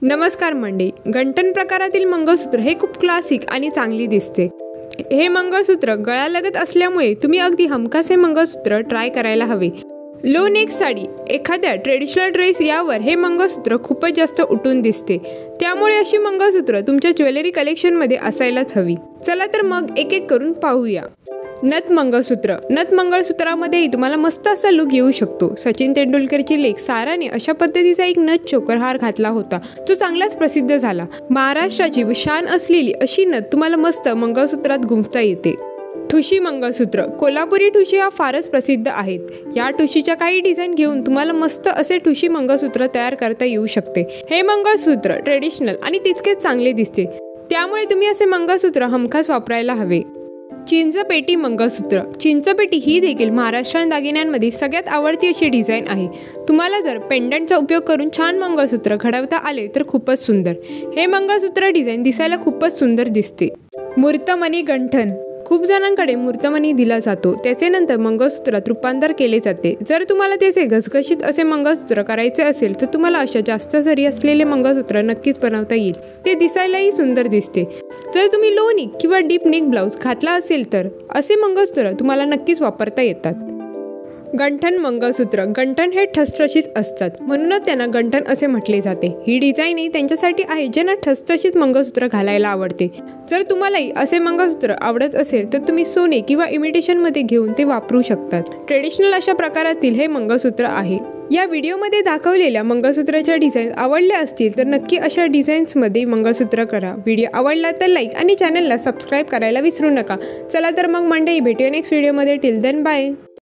नमस्कार मंडळी, गंठन प्रकारातील मंगळसूत्र हे खूप क्लासिक आणि चांगली दिसते। हे मंगळसूत्र गळ्यालगत असल्यामुळे तुम्ही अगदी हमखास हे मंगळसूत्र ट्राय करायला हवे। लो नेक साडी, एखाद्या ट्रेडिशनल ड्रेस यावर हे मंगळसूत्र खूपच जास्त उठून दिसते, त्यामुळे अशी मंगळसूत्र तुमच्या ज्वेलरी कलेक्शनमध्ये असायलाच हवी। चला तर मग एक एक करून पाहूया। नथ मंगळसूत्र। नथ मंगळसूत्रामध्येही तुम्हाला मस्त असा लुक येऊ शकतो। सचिन तेंडुलकरची लेक साराने अशा पद्धतीचा एक नथ चोकर हार घातला होता, जो चांगलाच प्रसिद्ध झाला। महाराष्ट्राची शान असलेली अशी नथ तुम्हाला मस्त मंगळसूत्रात गुंफता येते। ठुशी मंगळसूत्र। कोल्हापुरी ठुशी हा फारच प्रसिद्ध आहेत। या ठुशीच्या काही डिझाईन घेऊन तुम्हाला मस्त असे ठुशी मंगळसूत्र तयार करता येऊ शकते। हे मंगळसूत्र ट्रेडिशनल आणि तितकेच चांगले दिसते, त्यामुळे तुम्ही असे मंगळसूत्र हमखास वापरायला हवे। चिंचपेटी मंगळसूत्र। चिंचपेटी ही देखील महाराष्ट्रीयन दागिन्यांमध्ये सगळ्यात आवडती अशी डिझाईन आहे। तुम्हाला जर पेंडंटचा उपयोग करून छान मंगळसूत्र घडवता आले तर खूपच सुंदर। हे मंगळसूत्र डिझाईन दिसायला खूपच सुंदर दिसते। मूर्तमणी गंठन। खूप जणांकडे मूर्तमणी दिला जातो, त्याचे नंतर मंगळसूत्रात रूपांतर केले जाते। जर तुम्हाला त्याचे घसघशीत असे मंगळसूत्र करायचे असेल तर तुम्हाला अशा जास्त जरी असलेले मंगळसूत्र नक्कीच बनवता येईल, ते दिसायलाही सुंदर दिसते। जर तुम्ही लो नेक किंवा डीप नेक ब्लाउज घातला असेल तर असे मंगळसूत्र तुम्हाला नक्कीच वापरता येतात। गंठन मंगळसूत्र। गंठन हे ठसठशीत असतात, म्हणूनच त्यांना गंठन असे म्हटले जाते। ही डिझाईनही त्यांच्यासाठी आहे ज्यांना ठसठशीत मंगळसूत्र घालायला आवडते। जर तुम्हालाही असे मंगळसूत्र आवडत असेल तर तुम्ही सोने किंवा इमिटेशनमध्ये घेऊन ते वापरू शकतात। ट्रेडिशनल अशा प्रकारातील हे मंगळसूत्र आहे। या व्हिडिओमध्ये दाखवलेल्या मंगळसूत्राच्या डिझाईन आवडल्या असतील तर नक्की अशा डिझाईन्समध्ये मंगळसूत्र करा। व्हिडिओ आवडला तर लाईक आणि चॅनलला सबस्क्राईब करायला विसरू नका। चला तर मग मंडळी, भेटूया नेक्स्ट व्हिडिओमध्ये। Till then bye.